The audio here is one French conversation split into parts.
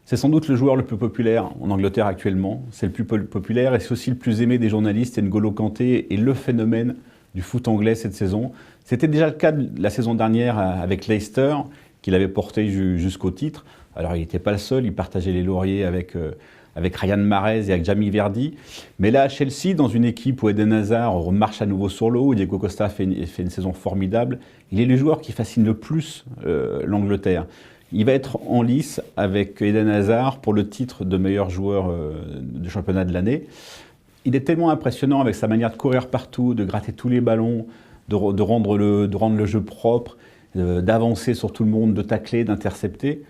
C'est sans doute le joueur le plus populaire en Angleterre actuellement. C'est le plus populaire et c'est aussi le plus aimé des journalistes. Et N'Golo Kanté est le phénomène du foot anglais cette saison. C'était déjà le cas de la saison dernière avec Leicester, qu'il avait porté jusqu'au titre. Alors il n'était pas le seul, il partageait les lauriers avec Ryan Mahrez et avec Jamie Vardy. Mais là, à Chelsea, dans une équipe où Eden Hazard marche à nouveau sur l'eau, où Diego Costa fait une saison formidable, il est le joueur qui fascine le plus l'Angleterre. Il va être en lice avec Eden Hazard pour le titre de meilleur joueur du championnat de l'année. Il est tellement impressionnant avec sa manière de courir partout, de gratter tous les ballons, de rendre le jeu propre, d'avancer sur tout le monde, de tacler, d'intercepter,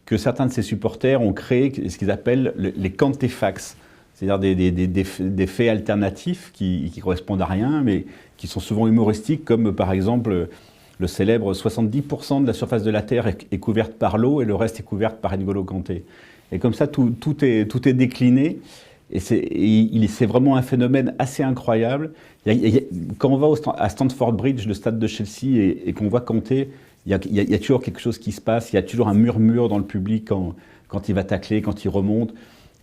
que certains de ses supporters ont créé ce qu'ils appellent les Kantéfacts, c'est-à-dire des faits alternatifs qui correspondent à rien, mais qui sont souvent humoristiques, comme par exemple le célèbre 70% de la surface de la Terre est couverte par l'eau et le reste est couverte par N'Golo Kanté. Et comme ça, tout est décliné. Et c'est vraiment un phénomène assez incroyable. Quand on va à Stamford Bridge, le stade de Chelsea, et qu'on voit Kanté, il y a toujours quelque chose qui se passe, il y a toujours un murmure dans le public quand il va tacler, quand il remonte.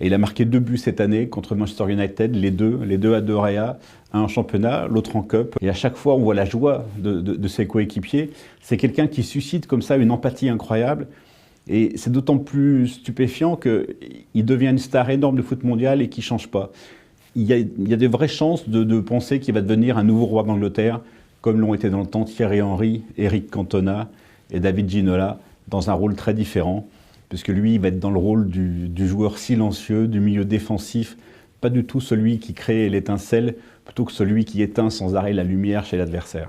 Et il a marqué 2 buts cette année contre Manchester United, les deux à 2 réas, un en championnat, l'autre en cup. Et à chaque fois, on voit la joie de ses coéquipiers. C'est quelqu'un qui suscite comme ça une empathie incroyable. Et c'est d'autant plus stupéfiant qu'il devient une star énorme du foot mondial et qu'il ne change pas. Il y a des vraies chances de penser qu'il va devenir un nouveau roi d'Angleterre, comme l'ont été dans le temps Thierry Henry, Eric Cantona et David Ginola, dans un rôle très différent, puisque lui, il va être dans le rôle du joueur silencieux, du milieu défensif, pas du tout celui qui crée l'étincelle, plutôt que celui qui éteint sans arrêt la lumière chez l'adversaire.